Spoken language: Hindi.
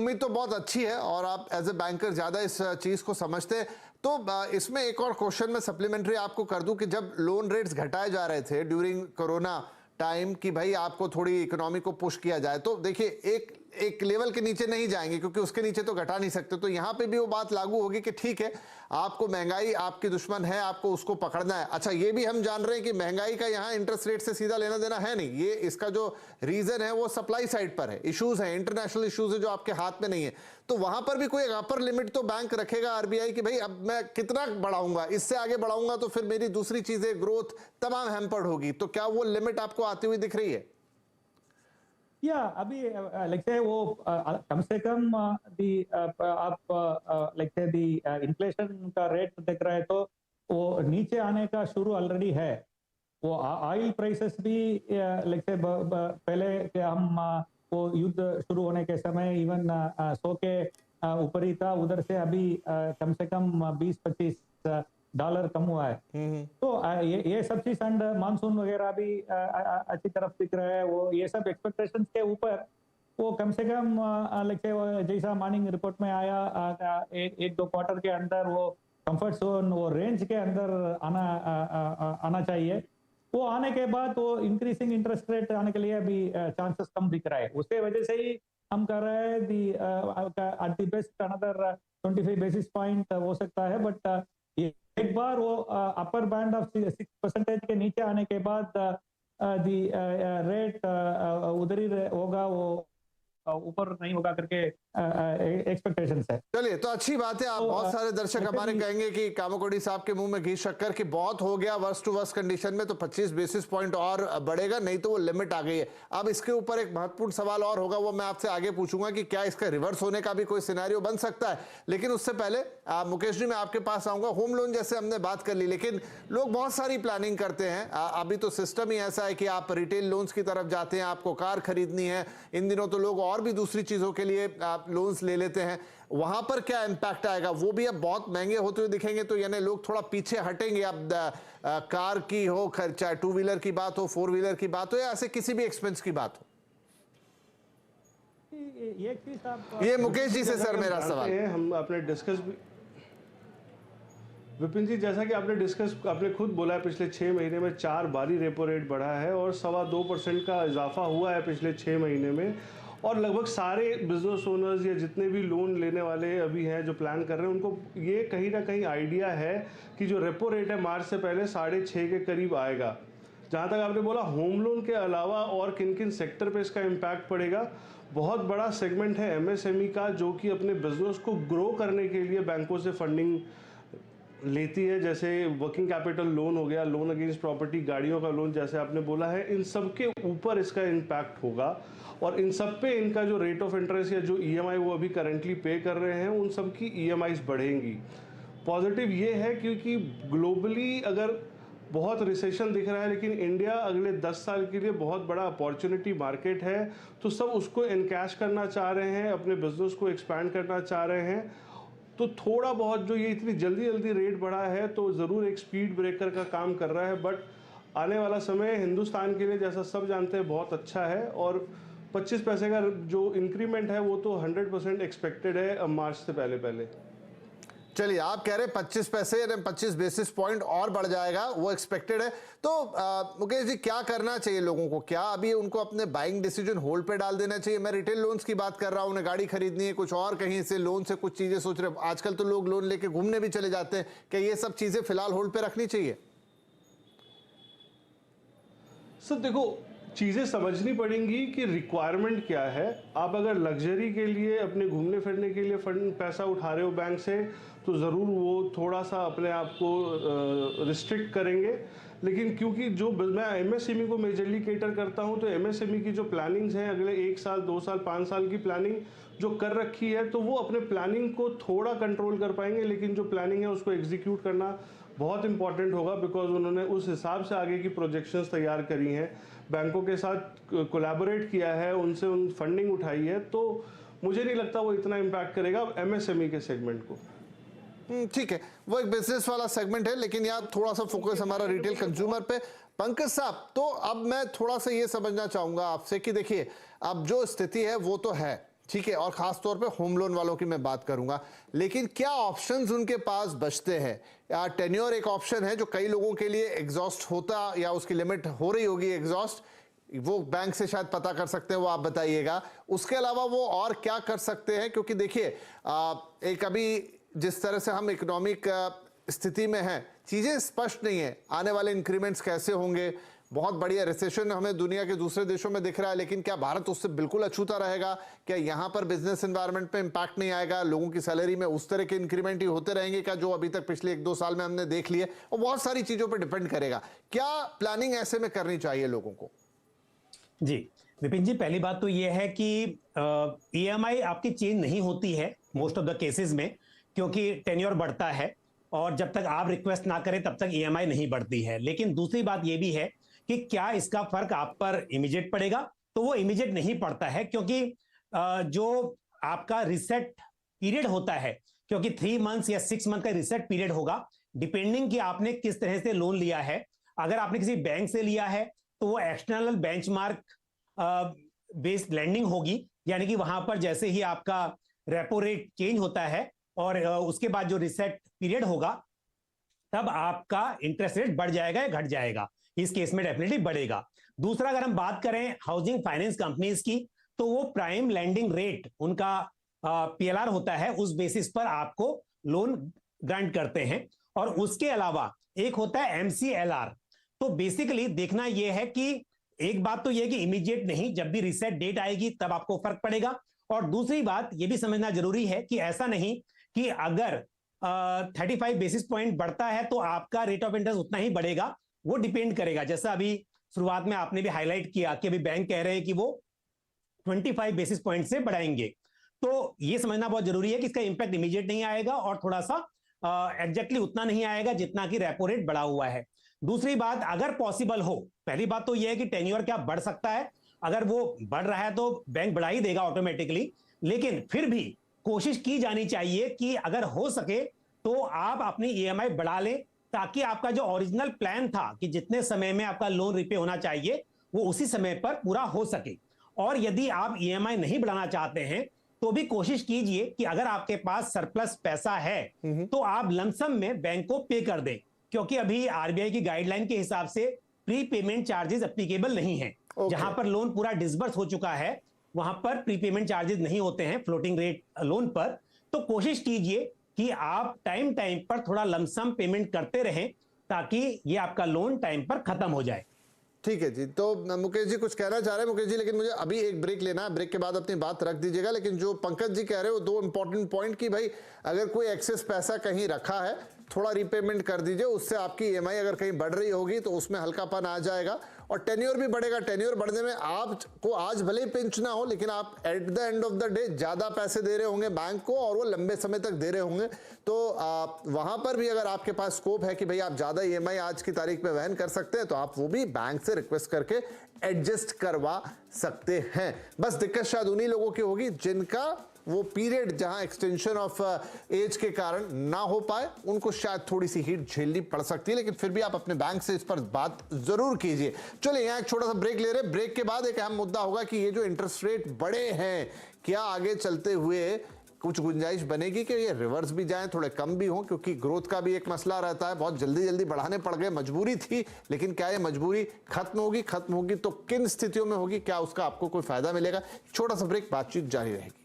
उम्मीद तो बहुत अच्छी है और आप एज ए बैंकर ज्यादा इस चीज को समझते हैं। तो इसमें एक और क्वेश्चन मैं सप्लीमेंट्री आपको कर दूं कि जब लोन रेट्स घटाए जा रहे थे ड्यूरिंग कोरोना टाइम कि भाई आपको थोड़ी इकोनॉमी को पुश किया जाए, तो देखिए एक एक लेवल के नीचे नहीं जाएंगे क्योंकि उसके नीचे तो घटा नहीं सकते। तो यहां पे भी वो बात लागू होगी कि ठीक है, आपको महंगाई आपकी दुश्मन है, आपको उसको पकड़ना है। अच्छा, ये भी हम जान रहे हैं कि महंगाई का यहाँ इंटरेस्ट रेट से सीधा लेना देना है नहीं, ये इसका जो रीजन है वो सप्लाई साइड पर है, इश्यूज है, इंटरनेशनल इश्यूज है जो आपके हाथ में नहीं है। तो वहां पर भी कोई अपर लिमिट तो बैंक रखेगा आरबीआई कि भाई अब मैं कितना बढ़ाऊंगा, इससे आगे बढ़ाऊंगा तो फिर मेरी दूसरी चीजें ग्रोथ तमाम हैम्पर्ड होगी। तो क्या वो लिमिट आपको आती हुई दिख रही है? या अभी लगता है वो कम से कम आप लगता है दी इन्फ्लेशन का रेट देख रहे हैं तो वो नीचे आने का शुरू ऑलरेडी है। वो ऑयल प्राइसेस भी लगता है पहले के हम वो युद्ध शुरू होने के समय इवन 100 के ऊपर ही था, उधर से अभी कम से कम 20-25 डॉलर कम हुआ है। तो ये सब चीज एंड मानसून वगैरह भी अच्छी तरफ दिख रहा है। वो ये सब एक्सपेक्टेशंस के ऊपर वो कम से कम लगता जैसा मॉर्निंग रिपोर्ट में आया एक दो क्वार्टर के अंदर वो कंफर्ट जोन वो रेंज के अंदर आना चाहिए। वो आने के बाद वो इंक्रीजिंग इंटरेस्ट रेट आने के लिए अभी चांसेस कम दिख रहा है। उसके वजह से ही हम कर रहे हैं the at the best another 25 basis point हो सकता है। बट एक बार वो अपर बैंड ऑफ 6% के नीचे आने के बाद दी रेट उधर ही होगा, वो ऊपर नहीं होगा करके एक्सपेक्टेशंस है। चलिए, तो अच्छी बात है। आप बहुत सारे दर्शक हमारे कहेंगे कि कामाकोड़ी साहब के मुंह में घी शक्कर कि बहुत हो गया वर्स्ट टू वर्स्ट कंडीशन में, तो 25 बेसिस पॉइंट और बढ़ेगा, नहीं तो वो लिमिट आ गई है। अब इसके ऊपर एक महत्वपूर्ण सवाल और होगा, वो मैं आपसे आगे पूछूंगा कि क्या इसका रिवर्स होने का भी कोई सिनेरियो बन सकता है। लेकिन उससे पहले मुकेश जी मैं आपके पास आऊंगा। होम लोन जैसे हमने बात कर ली, लेकिन लोग बहुत सारी प्लानिंग करते हैं। अभी तो सिस्टम ही ऐसा है कि आप रिटेल लोन्स की तरफ जाते हैं, आपको कार खरीदनी है, इन दिनों तो लोग और भी दूसरी चीजों के लिए आप लोन्स ले लेते हैं। वहां पर क्या इंपैक्ट आएगा? वो भी अब बहुत महंगे होते हुए दिखेंगे, तो यानी लोग थोड़ा पीछे हटेंगे। अब कार की हो, चाहे टू व्हीलर की बात हो, फोर व्हीलर की बात हो, या ऐसे किसी भी एक्सपेंस की बात हो। ये मुकेश जी से सर मेरा सवाल है। हम आपने डिस्कस भी विपिन जी, जैसा कि आपने खुद बोला है, पिछले 6 महीने में 4 बारी रेपो रेट बढ़ा है और 2.25% का इजाफा हुआ है पिछले 6 महीने में। और लगभग सारे बिजनेस ओनर्स या जितने भी लोन लेने वाले अभी हैं जो प्लान कर रहे हैं, उनको ये कहीं ना कहीं आइडिया है कि जो रेपो रेट है मार्च से पहले 6.5 के करीब आएगा। जहाँ तक आपने बोला होम लोन के अलावा और किन किन सेक्टर पे इसका इम्पैक्ट पड़ेगा, बहुत बड़ा सेगमेंट है एमएसएमई का, जो कि अपने बिजनेस को ग्रो करने के लिए बैंकों से फंडिंग लेती है। जैसे वर्किंग कैपिटल लोन हो गया, लोन अगेंस्ट प्रॉपर्टी, गाड़ियों का लोन, जैसे आपने बोला है, इन सब के ऊपर इसका इम्पैक्ट होगा। और इन सब पे इनका जो रेट ऑफ इंटरेस्ट या जो ईएमआई वो अभी करंटली पे कर रहे हैं, उन सब की ईएमआईज बढ़ेंगी। पॉजिटिव ये है क्योंकि ग्लोबली अगर बहुत रिसेशन दिख रहा है, लेकिन इंडिया अगले 10 साल के लिए बहुत बड़ा अपॉर्चुनिटी मार्केट है, तो सब उसको एनकैश करना चाह रहे हैं, अपने बिजनेस को एक्सपैंड करना चाह रहे हैं। तो थोड़ा बहुत जो ये इतनी जल्दी जल्दी रेट बढ़ा है तो ज़रूर एक स्पीड ब्रेकर का काम कर रहा है। बट आने वाला समय हिंदुस्तान के लिए, जैसा सब जानते हैं, बहुत अच्छा है। और 25 पैसे का जो इंक्रीमेंट है वो तो 100% एक्सपेक्टेड है मार्च से पहले। चलिए, आप कह रहे हैं 25 पैसे यानी 25 बेसिस पॉइंट और बढ़ जाएगा, वो एक्सपेक्टेड है। तो मुकेश जी, क्या करना चाहिए लोगों को? क्या अभी उनको अपने बाइंग डिसीजन होल्ड पे डाल देना चाहिए? मैं रिटेल लोन्स की बात कर रहा हूं, उन्हें गाड़ी खरीदनी है, कुछ और कहीं से लोन से कुछ चीजें सोच रहे, आजकल तो लोग लोन लेके घूमने भी चले जाते हैं, क्या ये सब चीजें फिलहाल होल्ड पे रखनी चाहिए? सर देखो, चीज़ें समझनी पड़ेंगी कि रिक्वायरमेंट क्या है। आप अगर लग्जरी के लिए, अपने घूमने फिरने के लिए फंड पैसा उठा रहे हो बैंक से, तो ज़रूर वो थोड़ा सा अपने आप को रिस्ट्रिक्ट करेंगे। लेकिन क्योंकि जो मैं एमएसएमई को मेजरली केटर करता हूं, तो एमएसएमई की जो प्लानिंग्स हैं अगले 1 साल 2 साल 5 साल की प्लानिंग जो कर रखी है, तो वो अपने प्लानिंग को थोड़ा कंट्रोल कर पाएंगे। लेकिन जो प्लानिंग है उसको एग्जीक्यूट करना बहुत इंपॉर्टेंट होगा, बिकॉज उन्होंने उस हिसाब से आगे की प्रोजेक्शंस तैयार करी हैं, बैंकों के साथ कोलैबोरेट किया है, उनसे फंडिंग उठाई है। तो मुझे नहीं लगता वो इतना इम्पैक्ट करेगा एमएसएमई के सेगमेंट को। ठीक है, वो एक बिजनेस वाला सेगमेंट है, लेकिन यार थोड़ा सा फोकस हमारा रिटेल कंज्यूमर पे। पंकज साहब, तो अब मैं थोड़ा सा ये समझना चाहूंगा आपसे कि देखिए, अब जो स्थिति है वो तो है, ठीक है, और खास तौर पे होम लोन वालों की मैं बात करूंगा, लेकिन क्या ऑप्शंस उनके पास बचते हैं? या टेन्योर एक ऑप्शन है जो कई लोगों के लिए एग्जॉस्ट होता या उसकी लिमिट हो रही होगी एग्जॉस्ट, वो बैंक से शायद पता कर सकते हैं, वो आप बताइएगा। उसके अलावा वो और क्या कर सकते हैं? क्योंकि देखिए एक अभी जिस तरह से हम इकोनॉमिक स्थिति में हैं, चीजें स्पष्ट नहीं है, आने वाले इंक्रीमेंट्स कैसे होंगे, बहुत बढ़िया रिसेशन हमें दुनिया के दूसरे देशों में दिख रहा है, लेकिन क्या भारत उससे बिल्कुल अछूता रहेगा? क्या यहां पर बिजनेस एनवायरनमेंट पे इंपैक्ट नहीं आएगा? लोगों की सैलरी में उस तरह के इंक्रीमेंट ही होते रहेंगे क्या जो अभी तक पिछले 1-2 साल में हमने देख लिए? और बहुत सारी चीजों पर डिपेंड करेगा। क्या प्लानिंग ऐसे में करनी चाहिए लोगों को? जी विपिन जी, पहली बात तो यह है कि ईएमआई आपकी चेंज नहीं होती है मोस्ट ऑफ द केसेस में, क्योंकि टेन्योर बढ़ता है और जब तक आप रिक्वेस्ट ना करें तब तक ईएमआई नहीं बढ़ती है। लेकिन दूसरी बात यह भी है कि क्या इसका फर्क आप पर इमीडिएट पड़ेगा? तो वो इमीडिएट नहीं पड़ता है, क्योंकि जो आपका रिसेट पीरियड होता है, क्योंकि 3 मंथ्स या 6 मंथ का रिसेट पीरियड होगा, डिपेंडिंग कि आपने किस तरह से लोन लिया है। अगर आपने किसी बैंक से लिया है तो वो एक्सटर्नल बेंचमार्क बेस्ड लैंडिंग होगी, यानी कि वहां पर जैसे ही आपका रेपो रेट चेंज होता है और उसके बाद जो रिसेट पीरियड होगा, तब आपका इंटरेस्ट रेट बढ़ जाएगा या घट जाएगा। इस केस में डेफिनेटली बढ़ेगा। दूसरा, अगर हम बात करें हाउसिंग फाइनेंस कंपनीज की, तो वो प्राइम लैंडिंग रेट उनका पीएलआर होता है, उस बेसिस पर आपको लोन ग्रांट करते हैं। और उसके अलावा एक होता है एमसीएलआर। तो बेसिकली देखना यह है कि एक बात तो यह कि इमीडिएट नहीं, जब भी रिसेट डेट आएगी तब आपको फर्क पड़ेगा। और दूसरी बात यह भी समझना जरूरी है कि ऐसा नहीं कि अगर 35 बेसिस पॉइंट बढ़ता है तो आपका रेट ऑफ इंटरेस्ट उतना ही बढ़ेगा। वो डिपेंड करेगा, जैसा अभी शुरुआत में आपने भी हाईलाइट किया कि अभी बैंक कह रहे हैं कि वो 25 बेसिस पॉइंट से बढ़ाएंगे। तो ये समझना बहुत जरूरी है कि इसका इंपैक्ट इमीडिएट नहीं आएगा और थोड़ा सा एग्जैक्टली उतना नहीं आएगा जितना कि रेपो रेट बढ़ा हुआ है। दूसरी बात, अगर पॉसिबल हो, पहली बात तो यह है कि टेन्योर क्या बढ़ सकता है, अगर वो बढ़ रहा है तो बैंक बढ़ा ही देगा ऑटोमेटिकली, लेकिन फिर भी कोशिश की जानी चाहिए कि अगर हो सके तो आप अपनी ईएमआई बढ़ा लें, ताकि आपका जो ओरिजिनल प्लान था कि जितने समय में आपका लोन रिपे होना चाहिए वो उसी समय पर पूरा हो सके। और यदि आप ईएमआई नहीं बढ़ाना चाहते हैं तो भी कोशिश कीजिए कि अगर आपके पास सरप्लस पैसा है तो आप लमसम में बैंक को पे कर दें, क्योंकि अभी आरबीआई की गाइडलाइन के हिसाब से प्री पेमेंट चार्जेस एप्लीकेबल नहीं है। जहां पर लोन पूरा डिसबर्स हो चुका है वहां पर प्रीपेमेंट चार्जेस नहीं होते हैं फ्लोटिंग रेट लोन पर। तो कोशिश कीजिए कि आप टाइम टाइम पर थोड़ा लमसम पेमेंट करते रहें, ताकि ये आपका लोन टाइम पर खत्म हो जाए। ठीक है जी, तो मुकेश जी कुछ कहना चाह रहे हैं मुकेश जी, लेकिन मुझे अभी एक ब्रेक लेना है, ब्रेक के बाद अपनी बात रख दीजिएगा। लेकिन जो पंकज जी कह रहे हो 2 इंपॉर्टेंट पॉइंट कि भाई अगर कोई एक्सेस पैसा कहीं रखा है थोड़ा रीपेमेंट कर दीजिए, उससे आपकी ईएमआई अगर कहीं बढ़ रही होगी तो उसमें हल्कापन आ जाएगा और टेन्योर भी बढ़ेगा। टेन्योर बढ़ने में आपको आज भले ही पिंच ना हो, लेकिन आप at the end of the day ज्यादा पैसे दे रहे होंगे बैंक को और वो लंबे समय तक दे रहे होंगे। तो वहां पर भी अगर आपके पास स्कोप है कि भाई आप ज्यादा ईएमआई आज की तारीख में वहन कर सकते हैं, तो आप वो भी बैंक से रिक्वेस्ट करके एडजस्ट करवा सकते हैं। बस दिक्कत शायद उन्हीं लोगों की होगी जिनका वो पीरियड जहां एक्सटेंशन ऑफ एज के कारण ना हो पाए, उनको शायद थोड़ी सी हीट झेलनी पड़ सकती है। लेकिन फिर भी आप अपने बैंक से इस पर बात जरूर कीजिए। चलिए यहां एक छोटा सा ब्रेक ले रहे हैं। ब्रेक के बाद एक अहम मुद्दा होगा कि ये जो इंटरेस्ट रेट बढ़े हैं, क्या आगे चलते हुए कुछ गुंजाइश बनेगी कि ये रिवर्स भी जाएं, थोड़े कम भी हों, क्योंकि ग्रोथ का भी एक मसला रहता है। बहुत जल्दी जल्दी बढ़ाने पड़ गए, मजबूरी थी, लेकिन क्या ये मजबूरी खत्म होगी? खत्म होगी तो किन स्थितियों में होगी? क्या उसका आपको कोई फायदा मिलेगा? छोटा सा ब्रेक, बातचीत जारी रहेगी।